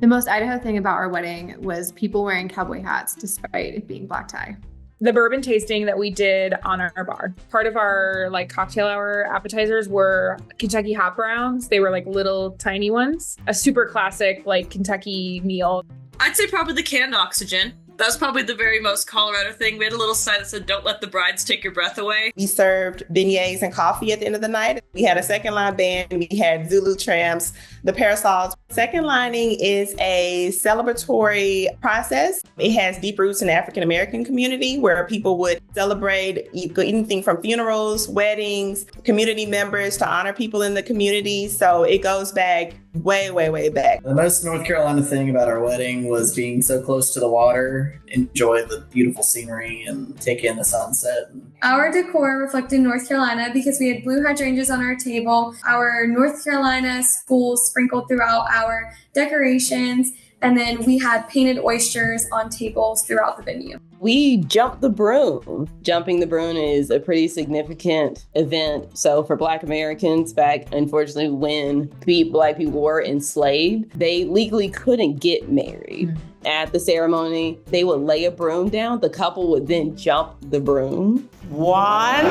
The most Idaho thing about our wedding was people wearing cowboy hats despite it being black tie. The bourbon tasting that we did on our bar. Part of our like cocktail hour appetizers were Kentucky hot browns. They were like little tiny ones. A super classic like Kentucky meal. I'd say probably the canned oxygen. That was probably the very most Colorado thing. We had a little sign that said, "Don't let the brides take your breath away." We served beignets and coffee at the end of the night. We had a second line band. We had Zulu tramps, the parasols. Second lining is a celebratory process. It has deep roots in the African American community where people would celebrate anything from funerals, weddings, community members to honor people in the community. So it goes back way, way, way back. The most North Carolina thing about our wedding was being so close to the water, enjoy the beautiful scenery and take in the sunset. Our decor reflected North Carolina because we had blue hydrangeas on our table, our North Carolina schools sprinkled throughout our decorations, and then we had painted oysters on tables throughout the venue. We jumped the broom. Jumping the broom is a pretty significant event. So for Black Americans back, unfortunately, when Black people were enslaved, they legally couldn't get married. At the ceremony, they would lay a broom down. The couple would then jump the broom. 1,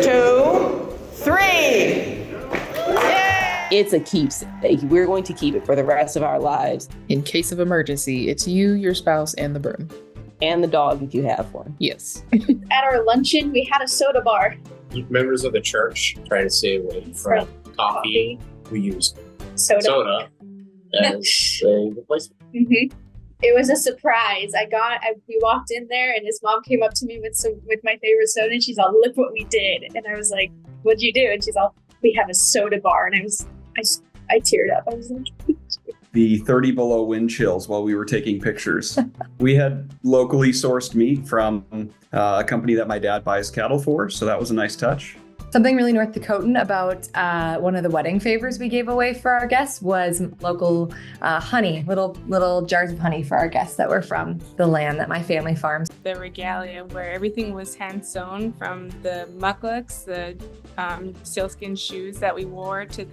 2, 3. It's a keepsake. We're going to keep it for the rest of our lives. In case of emergency, it's you, your spouse, and the broom. And the dog if you have one. Yes. At our luncheon, we had a soda bar. Members of the church try to stay away from coffee. We use soda as a replacement. Mm-hmm. It was a surprise. We walked in there and his mom came up to me with my favorite soda and she's all, "Look what we did." And I was like, "What'd you do?" And she's all, "We have a soda bar." And I teared up. I was like, the 30 below wind chills while we were taking pictures. We had locally sourced meat from a company that my dad buys cattle for. So that was a nice touch. Something really North Dakotan about one of the wedding favors we gave away for our guests was local honey, little jars of honey for our guests that were from the land that my family farms. The regalia where everything was hand sewn, from the mucklucks, the sealskin shoes that we wore to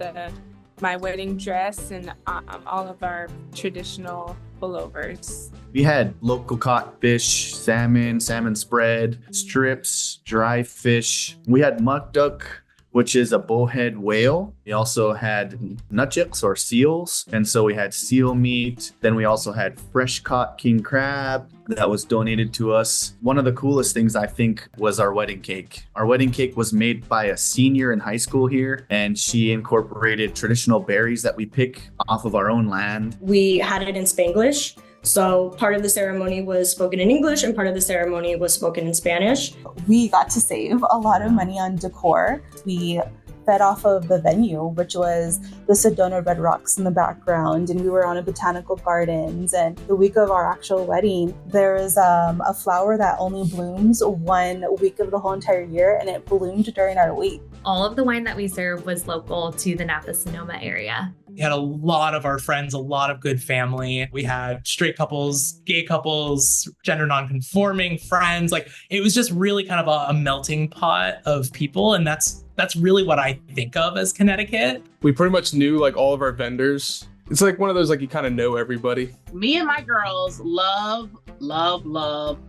my wedding dress and all of our traditional pullovers. We had local caught fish, salmon spread, strips, dry fish. We had muck duck, which is a bullhead whale. We also had nutjets or seals. And so we had seal meat. Then we also had fresh caught king crab that was donated to us. One of the coolest things I think was our wedding cake. Our wedding cake was made by a senior in high school here, and she incorporated traditional berries that we pick off of our own land. We had it in Spanglish. So part of the ceremony was spoken in English and part of the ceremony was spoken in Spanish. We got to save a lot of money on decor. We fed off of the venue, which was the Sedona Red Rocks in the background, and we were on a botanical gardens. And the week of our actual wedding, there is a flower that only blooms 1 week of the whole entire year, and it bloomed during our week. All of the wine that we served was local to the Napa-Sonoma area. We had a lot of our friends, a lot of good family. We had straight couples, gay couples, gender non-conforming friends. Like, it was just really kind of a melting pot of people. And that's really what I think of as Connecticut. We pretty much knew like all of our vendors. It's like one of those, like, you kind of know everybody. Me and my girls love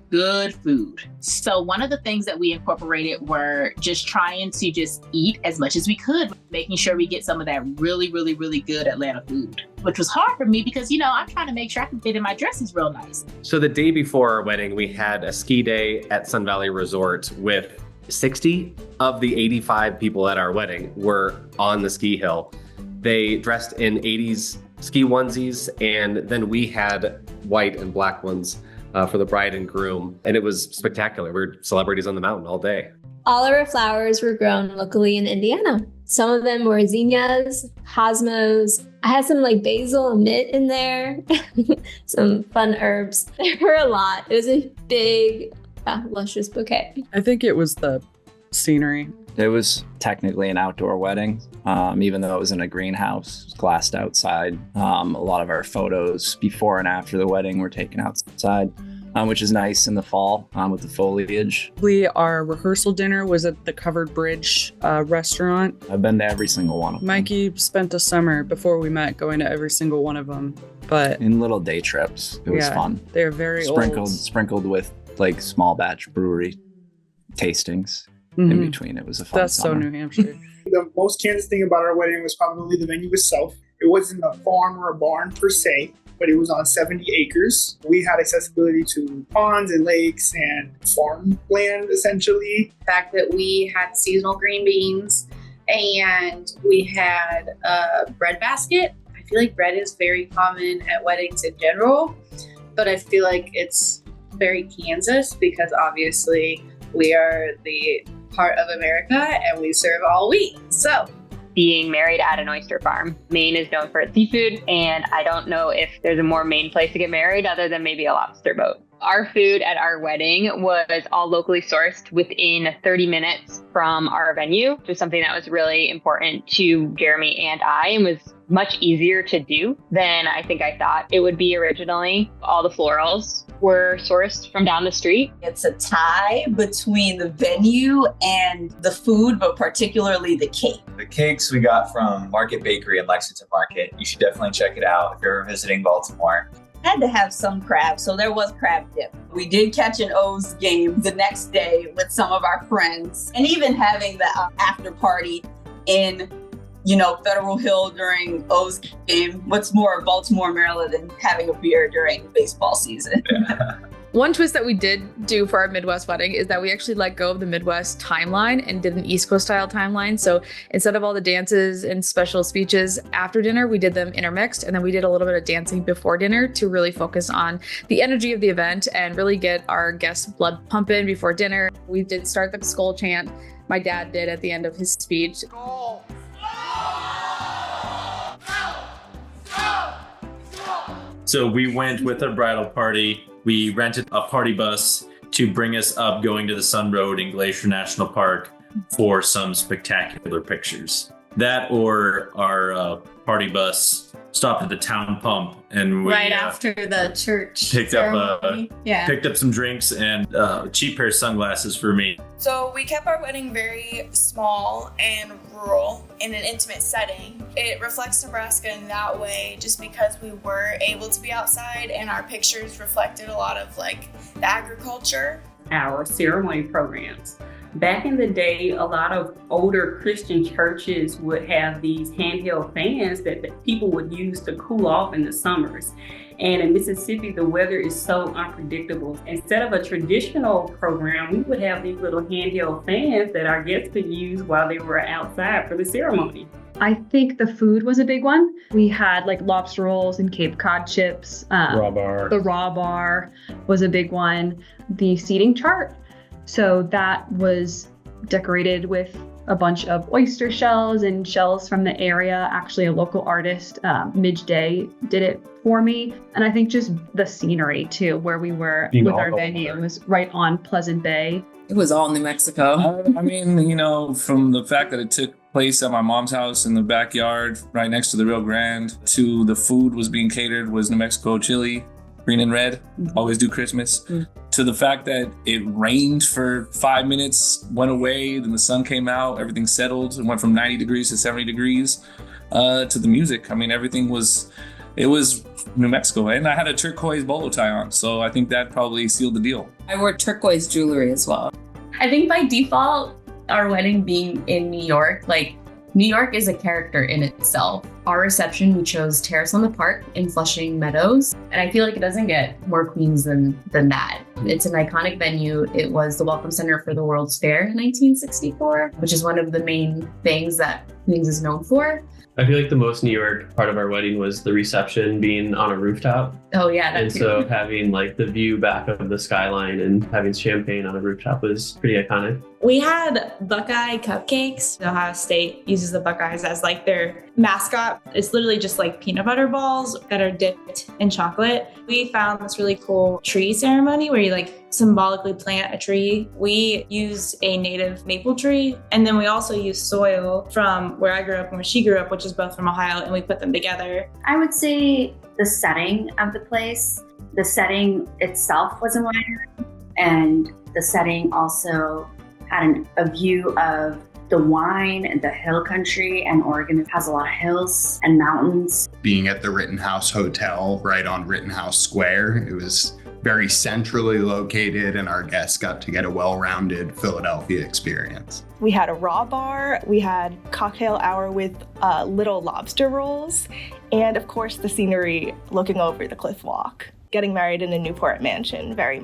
good food. So one of the things that we incorporated were just trying to just eat as much as we could, making sure we get some of that really, really, really good Atlanta food, which was hard for me because, I'm trying to make sure I can fit in my dresses real nice. So the day before our wedding, we had a ski day at Sun Valley Resort with 60 of the 85 people at our wedding were on the ski hill. They dressed in 80s ski onesies, and then we had white and black ones for the bride and groom. And it was spectacular. We were celebrities on the mountain all day. All of our flowers were grown locally in Indiana. Some of them were zinnias, cosmos. I had some like basil and mint in there, some fun herbs. There were a lot. It was a big, luscious bouquet. I think it was the scenery. It was technically an outdoor wedding, even though it was in a greenhouse, it was glassed outside. A lot of our photos before and after the wedding were taken outside. which is nice in the fall with the foliage. Our rehearsal dinner was at the Covered Bridge restaurant. I've been to every single one of them. Mikey spent a summer before we met going to every single one of them. But in little day trips, it was fun. They're very sprinkled with like small batch brewery tastings in between. It was a fun That's summer. so New Hampshire. The most Kansas thing about our wedding was probably the venue itself. It wasn't a farm or a barn per se, but it was on 70 acres. We had accessibility to ponds and lakes and farmland, essentially. The fact that we had seasonal green beans and we had a bread basket. I feel like bread is very common at weddings in general, but I feel like it's very Kansas because obviously we are the part of America and we serve all wheat. So being married at an oyster farm. Maine is known for its seafood, and I don't know if there's a more Maine place to get married other than maybe a lobster boat. Our food at our wedding was all locally sourced within 30 minutes from our venue, which was something that was really important to Jeremy and I, and was much easier to do than I think I thought it would be originally. All the florals were sourced from down the street. It's a tie between the venue and the food, but particularly the cake. The cakes we got from Market Bakery in Lexington Market. You should definitely check it out if you're ever visiting Baltimore. Had to have some crab, so there was crab dip. We did catch an O's game the next day with some of our friends, and even having the after party in Federal Hill during O's game. What's more Baltimore, Maryland than having a beer during baseball season? Yeah. One twist that we did do for our Midwest wedding is that we actually let go of the Midwest timeline and did an East Coast style timeline. So instead of all the dances and special speeches after dinner, we did them intermixed. And then we did a little bit of dancing before dinner to really focus on the energy of the event and really get our guests' blood pumping before dinner. We did start the skull chant. My dad did at the end of his speech. So we went with our bridal party. We rented a party bus to bring us up going to the Sun Road in Glacier National Park for some spectacular pictures. That or our party bus stopped at the town pump and we right after the church picked ceremony. up some drinks and a cheap pair of sunglasses for me. So we kept our wedding very small and rural in an intimate setting. It reflects Nebraska in that way just because we were able to be outside and our pictures reflected a lot of the agriculture. Our ceremony programs. Back in the day, a lot of older Christian churches would have these handheld fans that people would use to cool off in the summers. And in Mississippi, the weather is so unpredictable. Instead of a traditional program, we would have these little handheld fans that our guests could use while they were outside for the ceremony. I think the food was a big one. We had lobster rolls and Cape Cod chips. Raw bar. The raw bar was a big one. The seating chart. So that was decorated with a bunch of oyster shells and shells from the area. Actually, a local artist, Midge Day, did it for me. And I think just the scenery too, where we were with our venue was right on Pleasant Bay. It was all New Mexico. I mean, from the fact that it took place at my mom's house in the backyard, right next to the Rio Grande, to the food was being catered was New Mexico chili, green and red, always do Christmas. To the fact that it rained for 5 minutes, went away, then the sun came out, everything settled and went from 90 degrees to 70 degrees, to the music. I mean, it was New Mexico. And I had a turquoise bolo tie on, so I think that probably sealed the deal. I wore turquoise jewelry as well. I think by default, our wedding being in New York, New York is a character in itself. Our reception, we chose Terrace on the Park in Flushing Meadows. And I feel like it doesn't get more Queens than that. It's an iconic venue. It was the Welcome Center for the World's Fair in 1964, which is one of the main things that Queens is known for. I feel like the most New York part of our wedding was the reception being on a rooftop. Oh yeah, that and too. So having the view back of the skyline and having champagne on a rooftop was pretty iconic. We had Buckeye cupcakes. Ohio State uses the Buckeyes as their mascot. It's literally just peanut butter balls that are dipped in chocolate. We found this really cool tree ceremony where you symbolically plant a tree. We used a native maple tree, and then we also used soil from where I grew up and where she grew up, which is both from Ohio, and we put them together. I would say the setting of the place. The setting itself was a winery, and the setting also had a view of the wine and the hill country, and Oregon has a lot of hills and mountains. Being at the Rittenhouse Hotel right on Rittenhouse Square, it was very centrally located, and our guests got to get a well-rounded Philadelphia experience. We had a raw bar, we had cocktail hour with little lobster rolls, and of course the scenery looking over the cliff walk. Getting married in a Newport Mansion, very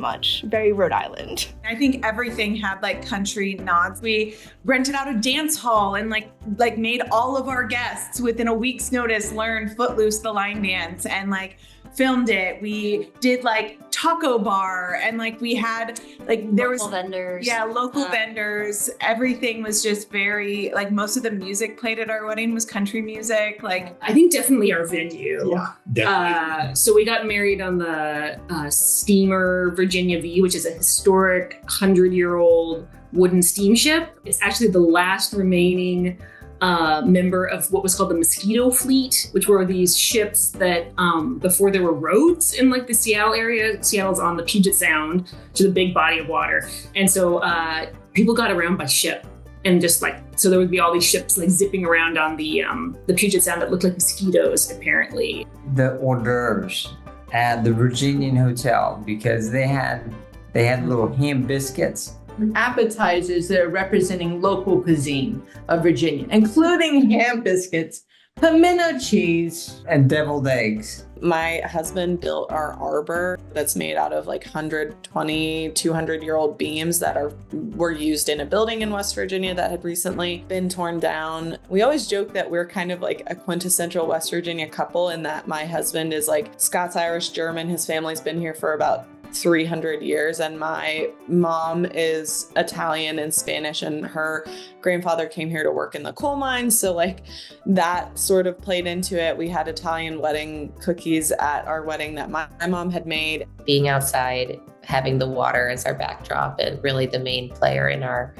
Rhode Island. I think everything had like country nods. We rented out a dance hall and like made all of our guests within a week's notice learn Footloose, the line dance, and like filmed it. We did like taco bar, and like we had like there local vendors. Yeah, local vendors. Everything was just very like, most of the music played at our wedding was country music. Like I think definitely our venue. Yeah, definitely. So we got married on the steamer Virginia V, which is a historic 100-year-old wooden steamship. It's actually the last remaining member of what was called the Mosquito Fleet, which were these ships that before there were roads in like the Seattle area. Seattle's on the Puget Sound, which is a big body of water. And so people got around by ship. And just like, so there would be all these ships like zipping around on the Puget Sound that looked like mosquitoes, apparently. The hors d'oeuvres at the Virginian Hotel, because they had little ham biscuits. Appetizers that are representing local cuisine of Virginia, including ham biscuits, pimento cheese, and deviled eggs. My husband built our arbor that's made out of like 120, 200-year-old beams that were used in a building in West Virginia that had recently been torn down. We always joke that we're kind of like a quintessential West Virginia couple in that my husband is like Scots-Irish German. His family's been here for about 300 years, and my mom is Italian and Spanish, and her grandfather came here to work in the coal mines, so like that sort of played into it. We had Italian wedding cookies at our wedding that my mom had made. Being outside, having the water as our backdrop, and really the main player in our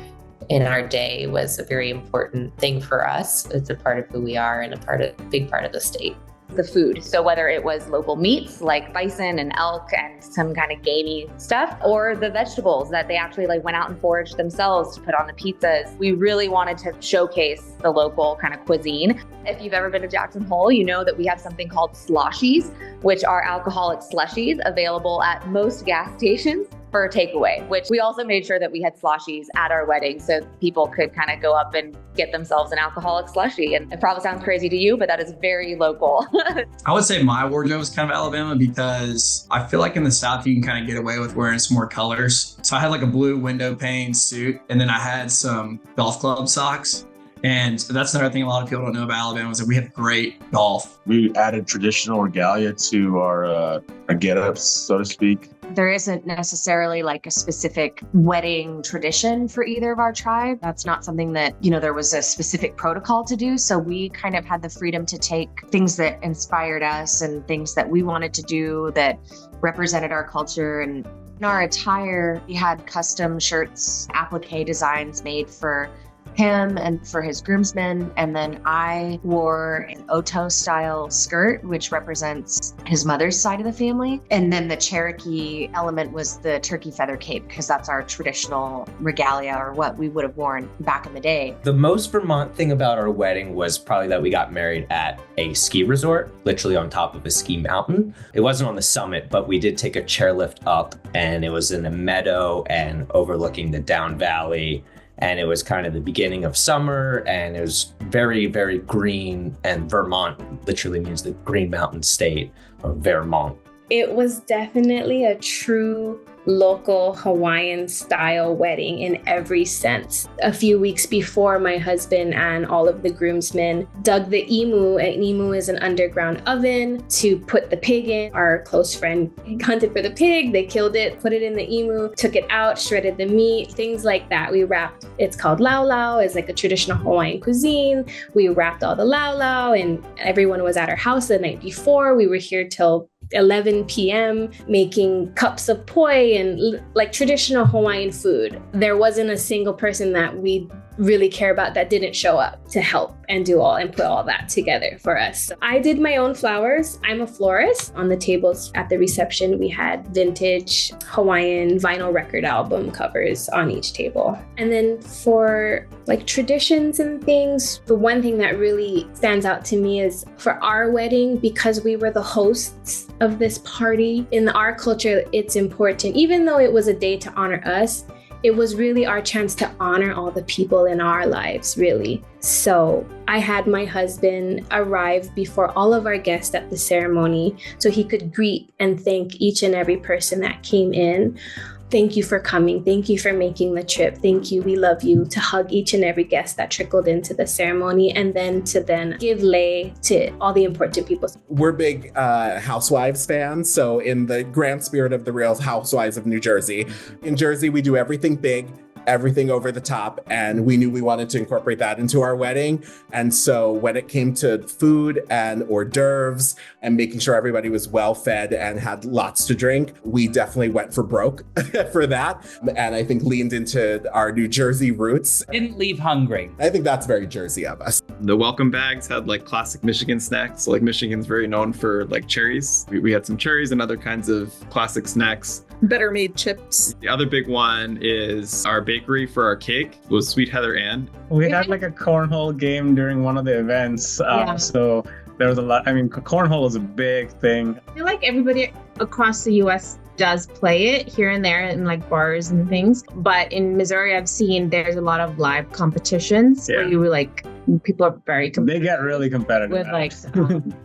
day was a very important thing for us. It's a part of who we are and a big part of the state. The food. So whether it was local meats like bison and elk and some kind of gamey stuff, or the vegetables that they actually like went out and foraged themselves to put on the pizzas. We really wanted to showcase the local kind of cuisine. If you've ever been to Jackson Hole, you know that we have something called sloshies, which are alcoholic slushies available at most gas stations for takeaway, which we also made sure that we had sloshies at our wedding so people could kind of go up and get themselves an alcoholic slushie. And it probably sounds crazy to you, but that is very local. I would say my wardrobe is kind of Alabama because I feel like in the South, you can kind of get away with wearing some more colors. So I had like a blue window pane suit, and then I had some golf club socks. And that's another thing a lot of people don't know about Alabama is that we have great golf. We added traditional regalia to our get-ups, so to speak. There isn't necessarily like a specific wedding tradition for either of our tribe. That's not something that, there was a specific protocol to do. So we kind of had the freedom to take things that inspired us and things that we wanted to do that represented our culture. And in our attire, we had custom shirts, applique designs made for him and for his groomsmen. And then I wore an Oto style skirt, which represents his mother's side of the family. And then the Cherokee element was the turkey feather cape, because that's our traditional regalia, or what we would have worn back in the day. The most Vermont thing about our wedding was probably that we got married at a ski resort, literally on top of a ski mountain. It wasn't on the summit, but we did take a chairlift up, and it was in a meadow and overlooking the down valley. And it was kind of the beginning of summer, and it was very, very green. And Vermont literally means the Green Mountain State, or Vermont. It was definitely a true local Hawaiian style wedding in every sense. A few weeks before, my husband and all of the groomsmen dug the imu. An imu is an underground oven to put the pig in. Our close friend hunted for the pig, they killed it, put it in the imu, took it out, shredded the meat, things like that. We wrapped, it's called lau lau, it's like a traditional Hawaiian cuisine. We wrapped all the lau lau, and everyone was at our house the night before. We were here till 11 p.m. making cups of poi and like traditional Hawaiian food. There wasn't a single person that we really care about that didn't show up to help and put all that together for us. So I did my own flowers. I'm a florist. On the tables at the reception, we had vintage Hawaiian vinyl record album covers on each table. And then for like traditions and things, the one thing that really stands out to me is for our wedding, because we were the hosts of this party, in our culture, it's important, even though it was a day to honor us, it was really our chance to honor all the people in our lives, really. So I had my husband arrive before all of our guests at the ceremony so he could greet and thank each and every person that came in. Thank you for coming. Thank you for making the trip. Thank you. We love you. To hug each and every guest that trickled into the ceremony, and then to give lei to all the important people. We're big Housewives fans. So in the grand spirit of the Real Housewives of New Jersey, in Jersey, we do everything big, everything over the top, and we knew we wanted to incorporate that into our wedding. And so when it came to food and hors d'oeuvres and making sure everybody was well fed and had lots to drink, we definitely went for broke for that. And I think leaned into our New Jersey roots. Didn't leave hungry. I think that's very Jersey of us. The welcome bags had like classic Michigan snacks. So, like Michigan's very known for like cherries. We had some cherries and other kinds of classic snacks. Better made chips. The other big one is our bakery for our cake was Sweet Heather Ann. We had like a cornhole game during one of the events. So there was a lot. I mean, cornhole is a big thing. I feel like everybody across the U.S. does play it here and there in like bars and things. But in Missouri, I've seen there's a lot of live competitions where you like, people are very competitive. They get really competitive with like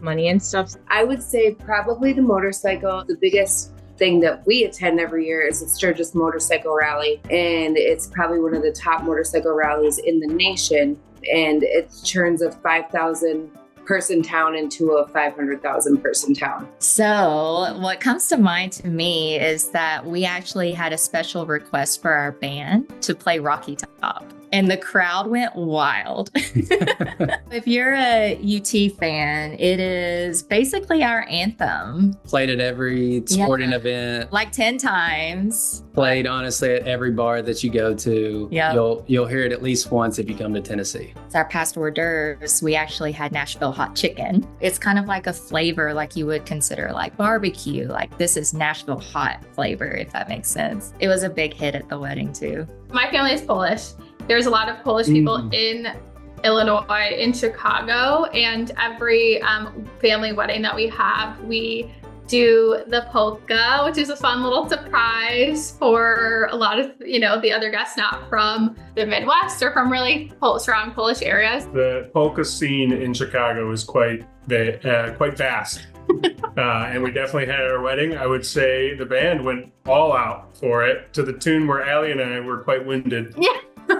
money and stuff. I would say probably the motorcycle. The biggest thing that we attend every year is the Sturgis Motorcycle Rally, and it's probably one of the top motorcycle rallies in the nation, and it turns a 5,000 person town into a 500,000 person town. So what comes to mind to me is that we actually had a special request for our band to play Rocky Top. And the crowd went wild. If you're a UT fan, it is basically our anthem. Played at every sporting event. Like 10 times. Played honestly at every bar that you go to. Yep. You'll hear it at least once if you come to Tennessee. It's our past hors d'oeuvres. We actually had Nashville hot chicken. It's kind of like a flavor like you would consider like barbecue. Like this is Nashville hot flavor, if that makes sense. It was a big hit at the wedding too. My family is Polish. There's a lot of Polish people in Illinois, in Chicago, and every family wedding that we have, we do the polka, which is a fun little surprise for a lot of, the other guests not from the Midwest or from really strong Polish areas. The polka scene in Chicago is quite vast. And we definitely had our wedding. I would say the band went all out for it to the tune where Allie and I were quite winded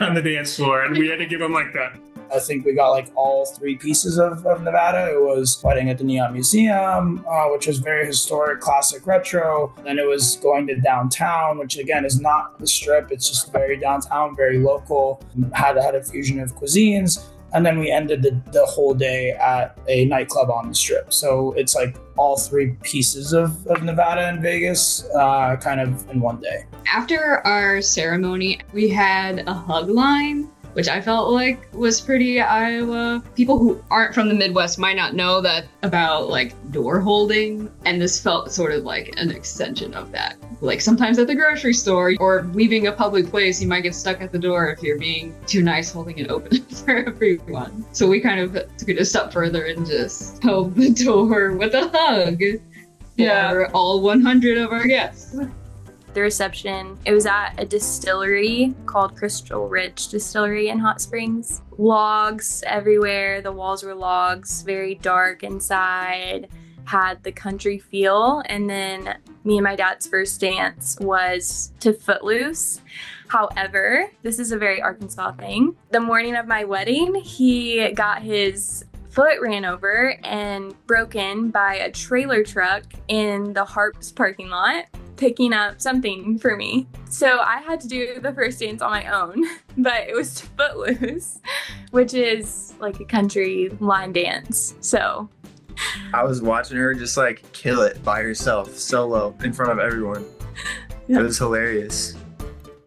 on the dance floor, and we had to give them like that. I think we got like all three pieces of Nevada. It was wedding at the Neon Museum, which was very historic, classic retro. Then it was going to downtown, which again is not the strip. It's just very downtown, very local. Had a fusion of cuisines. And then we ended the whole day at a nightclub on the strip. So it's like all three pieces of Nevada and Vegas kind of in one day. After our ceremony, we had a hug line, which I felt like was pretty Iowa. People who aren't from the Midwest might not know that about like door holding, and this felt sort of like an extension of that. Like sometimes at the grocery store or leaving a public place, you might get stuck at the door if you're being too nice holding it open for everyone. So we kind of took it a step further and just held the door with a hug for all 100 of our guests. The reception, it was at a distillery called Crystal Ridge Distillery in Hot Springs. Logs everywhere, the walls were logs, very dark inside, had the country feel. And then me and my dad's first dance was to Footloose. However, this is a very Arkansas thing. The morning of my wedding, he got his foot ran over and broken by a trailer truck in the Harps parking lot, picking up something for me. So I had to do the first dance on my own, but it was to Footloose, which is like a country line dance. So I was watching her just like kill it by herself, solo, in front of everyone. It was hilarious.